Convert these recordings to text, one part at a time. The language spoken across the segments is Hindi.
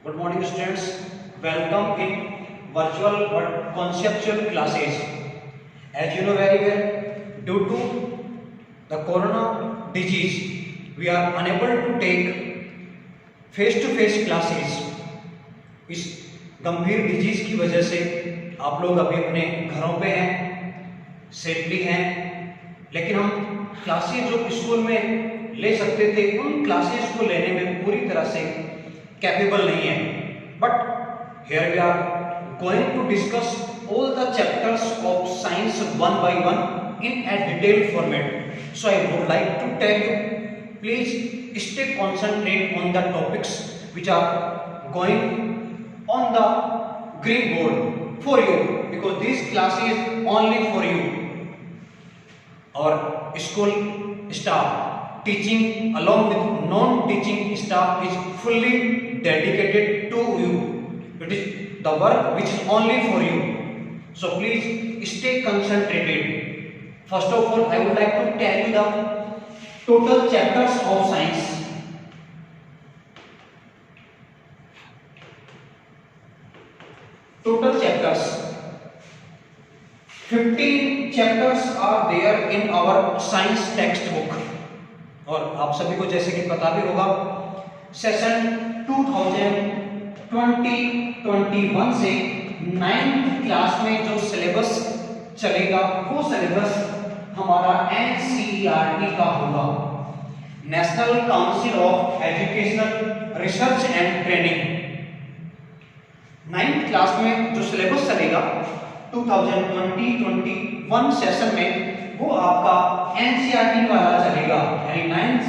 Good morning students. Welcome in virtual but conceptual classes. As you know very well, due to the corona disease, we are unable to take face-to-face classes. इस गंभीर डिजीज की वजह से आप लोग अभी अपने घरों पे हैं, सेफली हैं, लेकिन हम क्लासेस जो स्कूल में ले सकते थे उन क्लासेस को लेने में पूरी तरह से कैपेबल नहीं है. But here we are going to discuss all the chapters of science one by one in a detail format. So I would like to tell you, please stay concentrate on the topics which are going on the green board for you, because this class is only for you. Our school staff, teaching along with non-teaching staff, is fully dedicated to you. It is the work which is only for you, so please stay concentrated. First of all, I would like to tell you the total chapters of science. Total chapters, 15 chapters are there in our science textbook. और आप सभी को जैसे कि पता भी होगा, सेशन 2020-21 से 9th क्लास में जो सिलेबस चलेगा वो सिलेबस हमारा NCERT का होगा, national council of educational research and training. 9th class में जो सिलेबस चलेगा 2020-21 सेशन में वो आपका NCERT वाला चलेगा. यानी 9th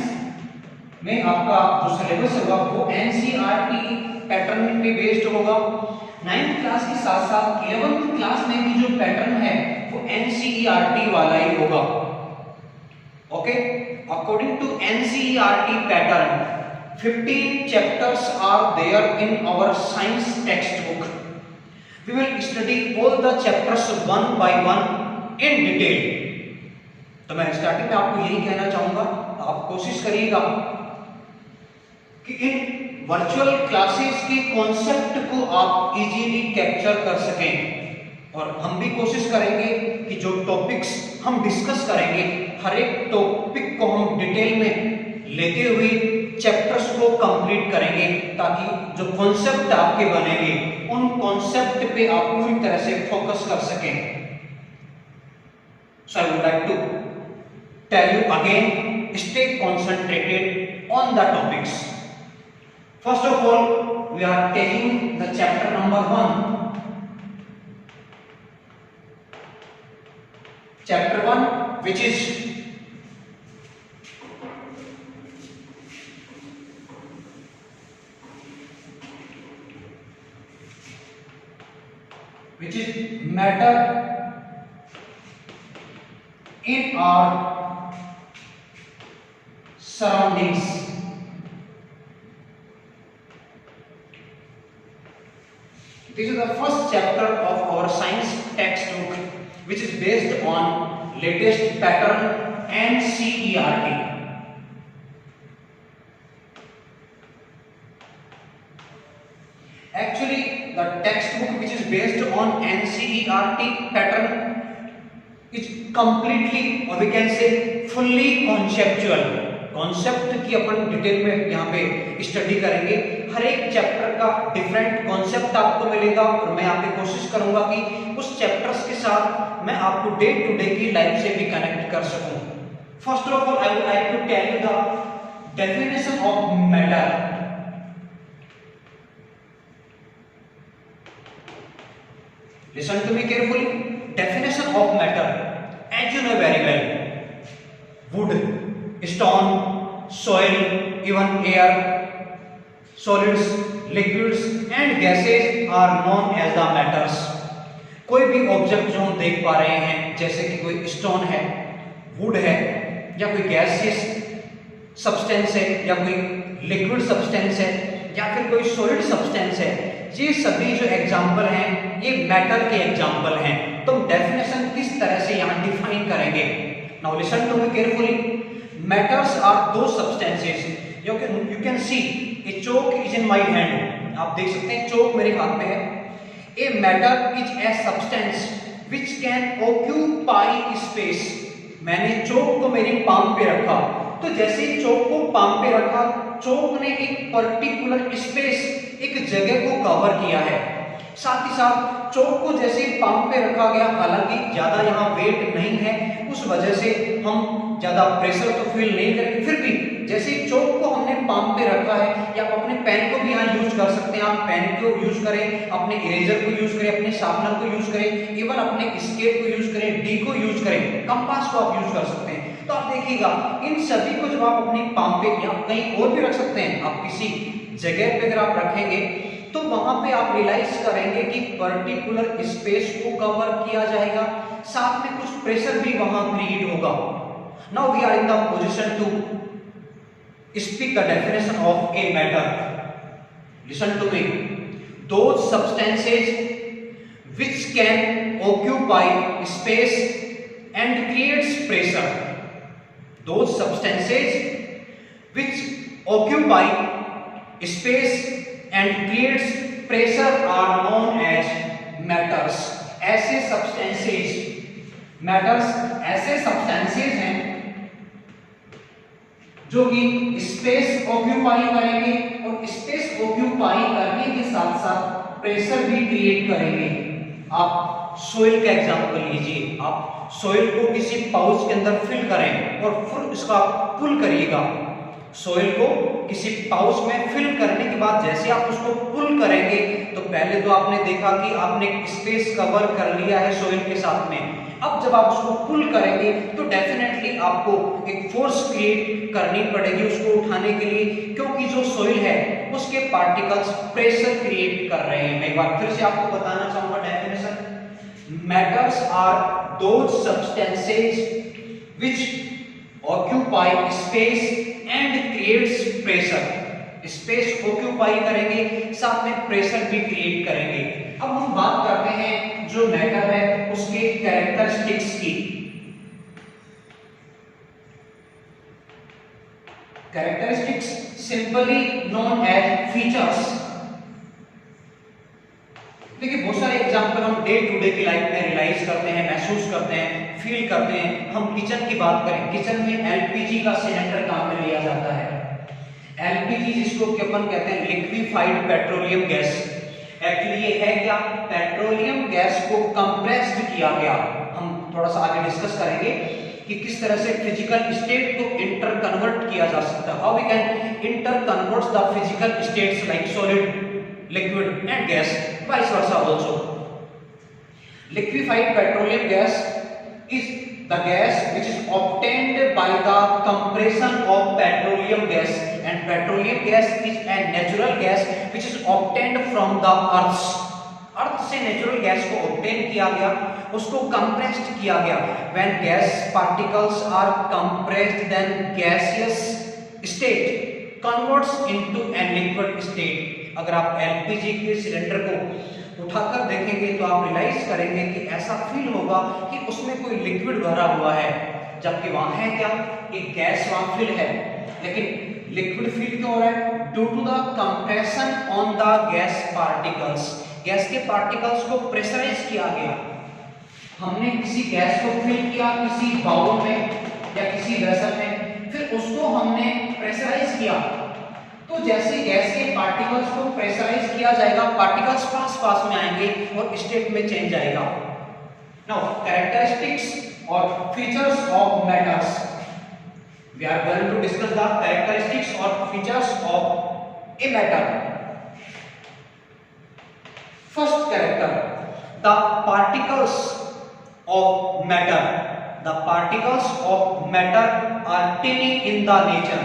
में आपका जो सिलेबस होगा वो NCERT पैटर्न पे बेस्ड होगा. 9th क्लास के साथ साथ 11th क्लास में भी जो पैटर्न है वो NCERT वाला ही होगा. Okay, according to NCERT pattern 15 chapters are there in our science textbook. We will study all the chapters one by one in detail. तो मैं स्टार्टिंग में आपको यही कहना चाहूंगा, आप कोशिश करिएगा कि इन वर्चुअल क्लासेस के कॉन्सेप्ट को आप इजीली कैप्चर कर सकें, और हम भी कोशिश करेंगे कि जो टॉपिक्स हम डिस्कस करेंगे हर एक टॉपिक को हम डिटेल में लेते हुए चैप्टर्स को कंप्लीट करेंगे, ताकि जो कॉन्सेप्ट आपके बनेंगे उन कॉन्सेप्ट पे आप पूरी तरह से फोकस कर सकें. So I would like to tell you again, stay concentrated on the topics. First of all we are taking the chapter number 1. Chapter 1 which is matter in our surroundings. This is the first chapter of our science textbook, which is based on latest pattern NCERT. Actually, the textbook which is based on NCERT pattern is completely, or we can say fully conceptual. Concept की अपन डिटेल में यहाँ पे स्टडी करेंगे. हर एक चैप्टर का डिफरेंट कॉन्सेप्ट आपको मिलेगा, और मैं यहाँ पे कोशिश करूंगा कि उस चैप्टर्स के साथ मैं आपको डे टू डे की लाइफ से भी कनेक्ट कर सकूं. First of all I would like to tell you the definition of matter. Listen to me carefully. Definition of matter. As you know very well, wood, stone, soil, even air, solids, liquids and gases are known as the matters. कोई भी ऑब्जेक्ट जो हम देख पा रहे हैं, जैसे कि कोई स्टोन है, वुड है, या कोई गैसियस सब्सटेंस है, या कोई लिक्विड सब्सटेंस है, या फिर कोई सॉलिड सब्सटेंस है, ये सभी जो एग्जाम्पल हैं ये मैटर के एग्जाम्पल हैं. तो डेफिनेशन किस तरह से यहाँ डिफाइन करेंगे. Now listen to me carefully. Matters are those substances. You can see a chalk is in my hand. आप देख सकते हैं चोक मेरे हाथ में है। A matter is a substance which can occupy space. मैंने चोक को मेरी पाम पे रखा, तो जैसे ही चोक को पाम पे रखा, चोक ने एक पर्टिकुलर स्पेस, एक जगह को कवर किया है। साथ ही साथ चोक को जैसे पाम पे रखा गया, हालांकि ज्यादा यहाँ वेट नहीं है, उस वजह से हम ज्यादा प्रेशर तो फील नहीं करेंगे, फिर भी जैसे चोक को हमने पाम पे रखा है, या आप अपने पेन को भी यहाँ यूज कर सकते हैं। आप पेन को यूज करें, अपने इरेजर को यूज करें, अपने शार्पनर को यूज करें, इवन अपने स्केल को यूज करें, डी को यूज करें, कंपास को आप यूज कर सकते हैं। तो आप देखिएगा इन सभी को जब आप अपनी पाम पे या कहीं और भी रख सकते हैं, आप किसी जगह पे अगर आप रखेंगे तो वहां पे आप रियलाइज करेंगे कि पर्टिकुलर स्पेस को कवर किया जाएगा, साथ में कुछ प्रेशर भी वहां क्रिएट होगा। Now we are in the position to speak the definition of a matter. Listen to me. Those substances which can occupy space and creates pressure. Those substances which occupy space and creates pressure are known as matters। ऐसे substances हैं जो कि स्पेस ऑक्यूपाई करेंगे और स्पेस ऑक्यूपाई करने के साथ साथ प्रेशर भी क्रिएट करेंगे। आप सोइल का एग्जांपल लीजिए। आप सोइल को किसी पाउच के अंदर फिल करें और फिर इसका पुल करिएगा। सोइल को किसी पाउच में फिल करने के बाद जैसे आप उसको पुल करेंगे, तो पहले तो आपने देखा कि आपने स्पेस कवर कर लिया है सोइल के साथ में। अब जब आप उसको पुल करेंगे तो डेफिनेटली आपको एक फोर्स क्रिएट करनी पड़ेगी उसको उठाने के लिए, क्योंकि जो सोइल है उसके पार्टिकल्स प्रेशर क्रिएट कर रहे हैं। मैं एक बार फिर से आपको बताना चाहूंगा definition. Matters are those substances which occupy space and creates pressure. Space occupy करेंगे, साथ में प्रेशर भी क्रिएट करेंगे। अब हम बात करते हैं जो मैटर है उसके कैरेक्टरिस्टिक्स की। Characteristics simply known as features. देखिए बहुत सारे एग्जांपल हम डे टू डे की लाइफ में रियलाइज करते हैं, महसूस करते हैं, फील करते हैं। हम किचन की बात करें, किचन में एलपीजी का सिलेंडर काम में लिया जाता है। एलपीजी जिसको कि अपन कहते हैं लिक्विफाइड पेट्रोलियम गैस। एक्चुअली ये है क्या? पेट्रोलियम गैस को कंप्रेस्ड किया गया। हम थोड़ा सा आगे डिस्कस करेंगे कि किस तरह से फिजिकल स्टेट को इंटर कन्वर्ट किया जा सकता है। How we can interconvert the physical states like solid, liquid and gas, vice versa also. Liquefied petroleum gas is the gas which is obtained by the compression of petroleum gas, and petroleum gas is a natural gas which is obtained from the earth. अर्थ से नेचुरल गैस को ऑब्टेन किया गया, उसको कंप्रेस्ड किया गया। When gas particles are compressed, then gaseous state converts into a liquid state. अगर आप एलपीजी के सिलेंडर को उठाकर देखेंगे तो आप रियलाइज करेंगे कि ऐसा फील होगा कि उसमें कोई लिक्विड भरा हुआ है, जबकि वहां है क्या? एक गैस वहां फिल है, लेकिन लिक्विड फील क्यों हो रहा है? Due to the compression on the gas particles. Gas के पार्टिकल्स को प्रेशराइज किया गया। हमने किसी गैस को फिल किया किसी बाउल में या किसी वेसल में, फिर उसको हमने प्रेशराइज किया, तो जैसे गैस के पार्टिकल्स को प्रेशराइज किया जाएगा, पार्टिकल्स पास में आएंगे और स्टेट में चेंज आएगा। नाउ कैरेक्टरिस्टिक्स और features of matters. We are going to discuss the characteristics और features of a matter. First character, the particles of matter. The particles of matter are tiny in the nature.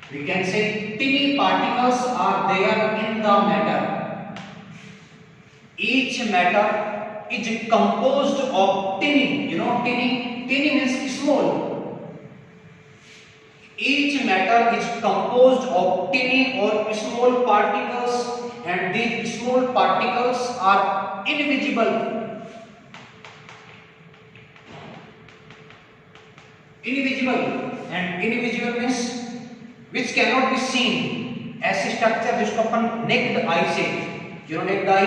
We can say tiny particles are there in the matter. Each matter is composed of tiny. You know tiny? Tiny means small. Each matter is composed of tiny or small particles, and these small particles are invisible. Invisible, and invisible means which cannot be seen, ऐसे स्ट्रक्चर जिसको अपन नेक्ड आई से, नेक्ड आई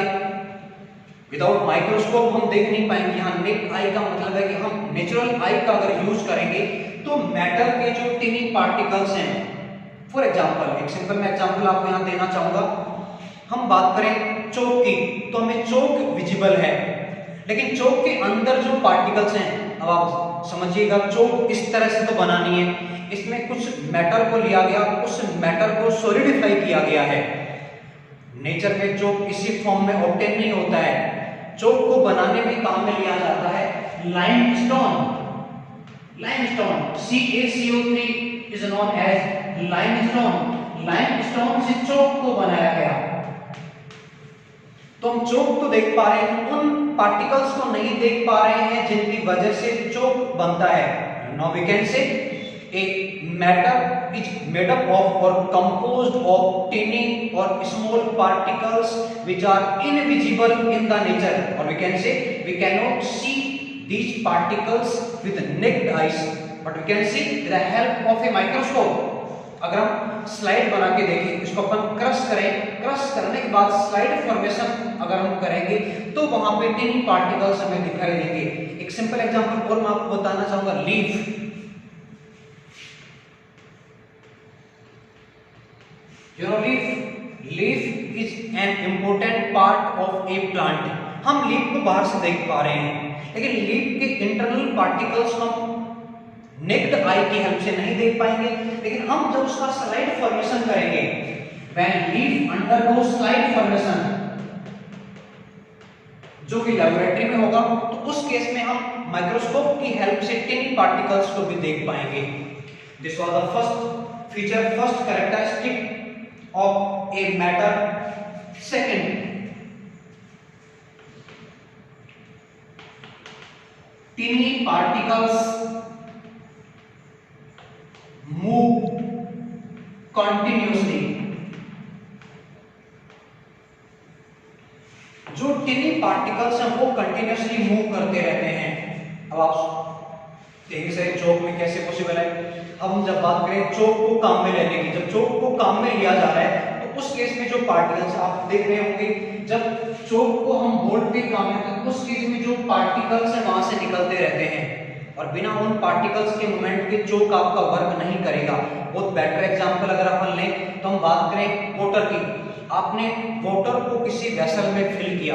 विदाउट माइक्रोस्कोप हम देख नहीं पाएंगे। यहाँ नेक्ड आई का मतलब है कि हम नेचुरल आई का अगर यूज करेंगे तो मेटल के जो टिनी पार्टिकल्स हैं, फॉर एग्जांपल एक सिंपल मैं एग्जांपल आपको यहाँ देना चाहूंगा। हम बात करें चौक की तो हमें चौक विजिबल है, लेकिन चौक के अंदर जो पार्टिकल्स हैं, अब आप समझिएगा चौक इस तरह से तो बना नहीं है, इसमें कुछ मैटर को लिया गया, उस मैटर को सॉलिडिफाई किया गया है। नेचर में चौक इसी फॉर्म में ऑब्टेन नहीं होता है। चौक को बनाने में काम में लिया जाता है limestone. Limestone CaCO3 is known as limestone. Limestone से चौक को बनाया गया। तो हम चौक तो देख पा रहे हैं, उन पार्टिकल्स को नहीं देख पा रहे हैं जिनकी वजह से चौक बनता है। Now we can say a matter is made up of or composed of tiny or small particles which are invisible in the nature, or we can say we cannot see these particles with naked eyes, but we can see with the help of a microscope। अगर हम स्लाइड बना के देखें, इसको अपन क्रश करें, क्रश करने के बाद स्लाइड फॉर्मेशन अगर हम करेंगे तो वहां पे टिनी पार्टिकल्स हमें दिखाई देंगे। एक सिंपल एग्जांपल और मैं आपको बताना चाहूंगा, leaf. Leaf is an important part of A plant. हम लीफ को बाहर से देख पा रहे हैं, लेकिन लीफ के इंटरनल पार्टिकल्स हम नेक्ड आई की हेल्प से नहीं देख पाएंगे। लेकिन हम जब उसका स्लाइड फॉर्मेशन करेंगे, when leaf undergo slide formation, जो कि लेबोरेटरी में होगा, तो उस केस में हम माइक्रोस्कोप की हेल्प से टिनी पार्टिकल्स को भी देख पाएंगे। This was the first feature, first characteristic of a matter। second, tiny particles move continuously। जो टिनी पार्टिकल्स हैं वो कंटिन्यूसली मूव करते रहते हैं। अब आप देखिए सर चौक में कैसे पॉसिबल है। अब हम जब बात करें चौक को काम में लेने की, जब चौक को काम में लिया जा रहा है तो उस केस में जो पार्टिकल्स आप देख रहे होंगे, जब चौक को हम बोर्ड पे काम में करते हैं उस केस में जो पार्टिकल्स हैं वहां से निकलते रहते हैं, और बिना उन पार्टिकल्स के मूवमेंट के चौक आपका वर्क नहीं करेगा। बहुत बेटर एग्जांपल अगर अपन लें तो हम बात करें वाटर की। आपने वाटर को किसी वेसल में फिल किया,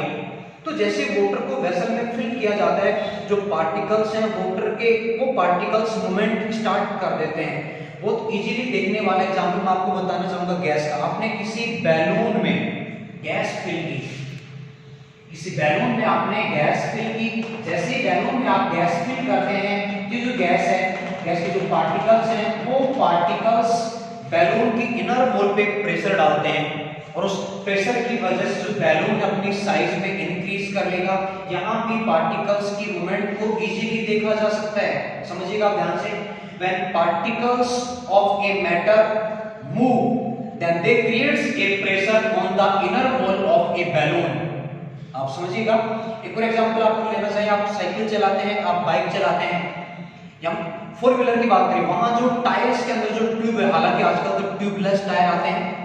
तो जैसे वाटर को वेसल में फिल किया जाता है, जो पार्टिकल्स हैं वाटर के, वो पार्टिकल्स मूवमेंट स्टार्ट कर देते हैं। बहुत इजीली देखने वाला एग्जांपल मैं आपको बताना चाहूंगा गैस का। आपने किसी बैलून में गैस फिल की, किसी बैलून में आपने गैस फिल की, जैसे ही बैलून में आप गैस फिल करते हैं, ये जो गैस है, गैस के जो पार्टिकल्स हैं, वो पार्टिकल्स बैलून की इनर वॉल पे प्रेशर डालते हैं, और उस प्रेशर की वजह से जो बैलून अपनी साइज में इंक्रीज कर लेगा। यहाँ भी पार्टिकल्स की मूवमेंट को इजीली देखा जा सकता है। समझिएगा ध्यान से, when particles of a matter move then they creates a pressure on the inner wall of a balloon. आप समझिएगा। एक और एग्जांपल आपको लेना चाहिए, आप साइकिल चलाते हैं, आप बाइक चलाते हैं, या फोर व्हीलर की बात करें, वहां जो टायर्स के अंदर जो ट्यूब है, हालांकि आजकल तो ट्यूबलेस टायर आते हैं,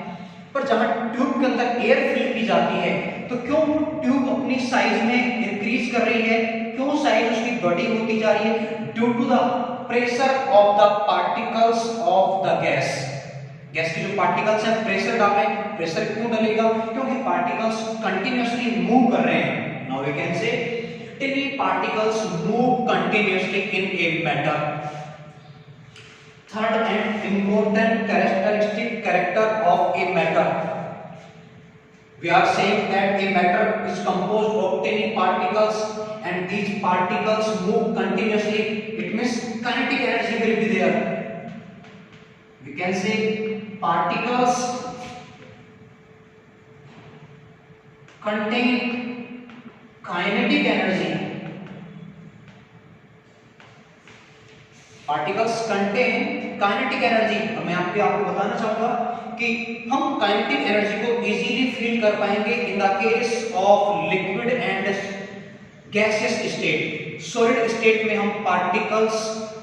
पर जहां ट्यूब के अंदर एयर फिल की जाती है, तो क्यों ट्यूब अपनी साइज में इंक्रीज कर रही है, क्यों साइज उसकी बड़ी होती जा रही है? Due to the pressure of the particles of the gas. Gas के जो पार्टिकल्स हैं प्रेशर डाल रहे हैं। प्रेशर क्यों डलेगा? क्योंकि पार्टिकल्स कंटिन्यूअसली मूव कर रहे हैं। Now we can say tiny particles move continuously in a matter. Third and important characteristic character of a matter, we are saying that a matter is composed of tiny particles and these particles move continuously. It means kinetic energy will be there. We can say particles contain kinetic energy. Particles contain kinetic energy. मैं आपको बताना चाहूंगा कि हम काइनेटिक एनर्जी को इजीली फील कर पाएंगे in the case of liquid and gaseous state. Solid state में हम पार्टिकल्स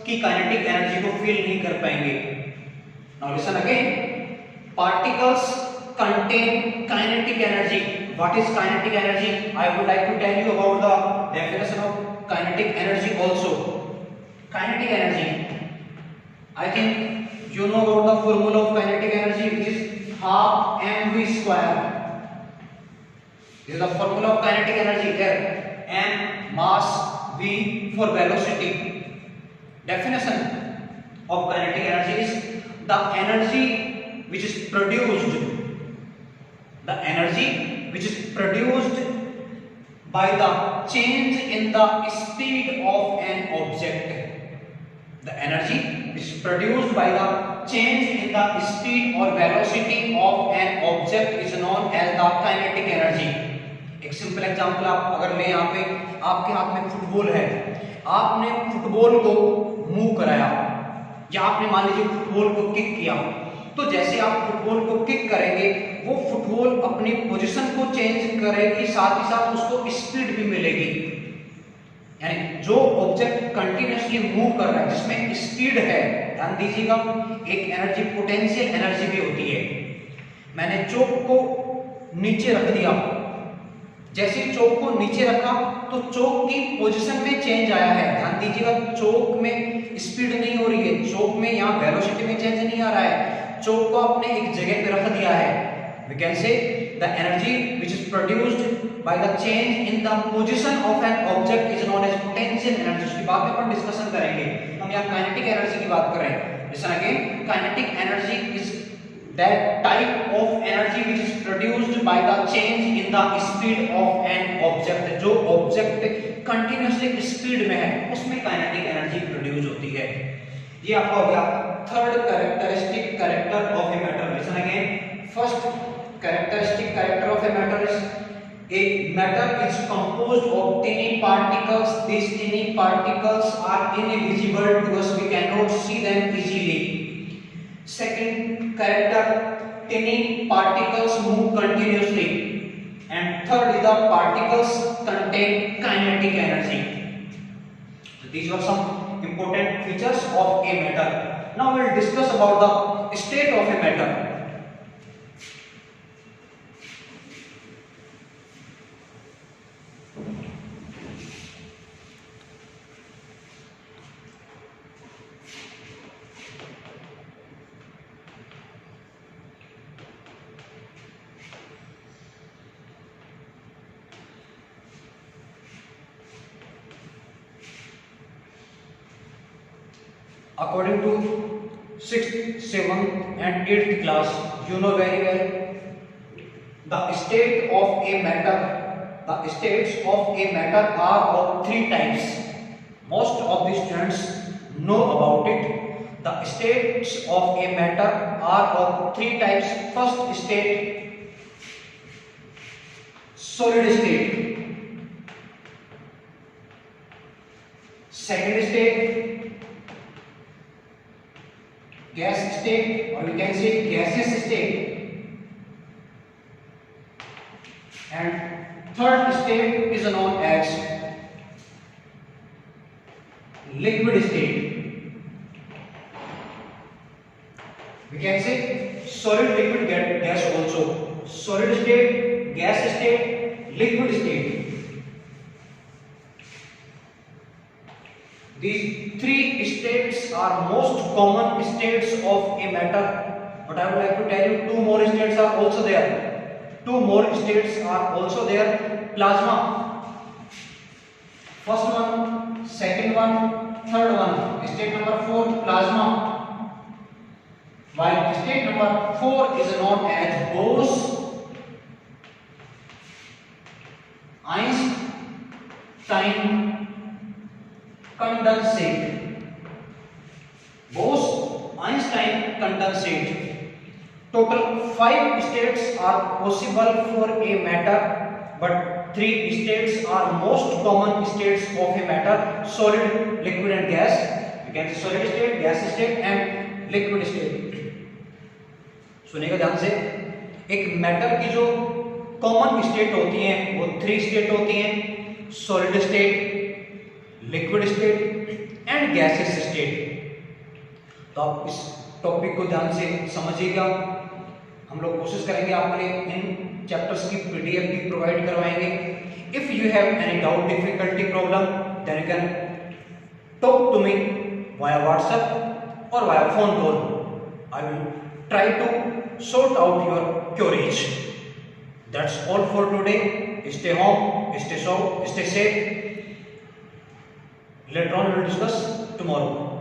की काइनेटिक एनर्जी को फील नहीं कर पाएंगे। Now listen again, particles contain kinetic energy. What is kinetic energy? I would like to tell you about the definition of kinetic energy also. Kinetic energy, I think you know about the formula of kinetic energy, which is half mv square. This is the formula of kinetic energy. Here m mass, v for velocity. Definition of kinetic energy is the energy which is produced, by the change in the speed of an object. The energy which is produced by the change in the speed or velocity of an object is known as the kinetic energy. एक सिंपल एग्जांपल आप अगर ले, यहाँ पे आपके हाथ में फुटबॉल है, आपने फुटबॉल को मूव कराया या आपने मान लीजिए फुटबॉल को किक किया, तो जैसे आप फुटबॉल को किक करेंगे वो फुटबॉल अपनी पोजीशन को चेंज करेगी, साथ ही साथ उसको स्पीड भी मिलेगी। यानी जो ऑब्जेक्ट कंटिन्यूअसली मूव कर रहा है जिसमें स्पीड है, ध्यान दीजिएगा, एक एनर्जी पोटेंशियल एनर्जी भी होती है। मैंने चौक को नीचे रख दिया, जैसे चौक को नीचे रखा तो चौक की पोजीशन में चेंज आया है। ध्यान दीजिएगा, चौक में स्पीड नहीं हो रही है, चौक में यहाँ वेलोसिटी में चेंज नहीं आ रहा है, चौक को आपने एक जगह पे रख दिया है। We can say the energy which is produced by the change in the position of an object is known as potential energy। इसकी बाद में अपन डिस्कशन करेंगे। हम यहाँ काइनेटिक एनर्जी की बात कर रहे हैं। Listen again, kinetic energy is that type of energy which is produced by the change in the speed of an object। जो ऑब्जेक्ट कंटिन्यूअसली स्पीड में है उसमें काइनेटिक एनर्जी प्रोड्यूस होती है। ये आपका हो गया third characteristic character of a matter. Listen again, first characteristic character of a matter is a matter is composed of tiny particles. These tiny particles are invisible to us, we cannot see them easily. Second character, tiny particles move continuously, and third is the particles contain kinetic energy. So these were some important features of a matter. Now we will discuss about the state of a matter. According to 6th, 7th and 8th class, you know very well the state of a matter. The states of a matter are of three types. Most of the students know about it. The states of a matter are of three types. First state, solid state. Second state, gas state, or we can say gaseous state, and third state is known as liquid state. We can say solid, liquid, gas also. Solid state, gas state, liquid state. These three states are most common states of a matter, but I would like to tell you two more states are also there. Two more states are also there. Plasma, first one, second one, third one. State number 4, plasma, while state number 4 is known as Bose Einstein condensate. Bose-Einstein condensate. Total 5 states are possible for a matter, but 3 states are most common states of a matter: solid, liquid and gas. You can say solid state, gas state and liquid state. सुनिएगा ध्यान से, एक मैटर की जो कॉमन स्टेट होती हैं वो 3 स्टेट होती हैं: solid state, liquid state and gaseous state. तो आप इस टॉपिक को ध्यान से समझिएगा। हम लोग कोशिश करेंगे आपके लिए इन चैप्टर्स की पीडीएफ भी प्रोवाइड करवाएंगे। If you have any doubt, difficulty, problem, then you can talk to me via WhatsApp or via phone call. I will try to sort out your queries. That's all for today. Stay home, stay safe. Later on we will discuss tomorrow.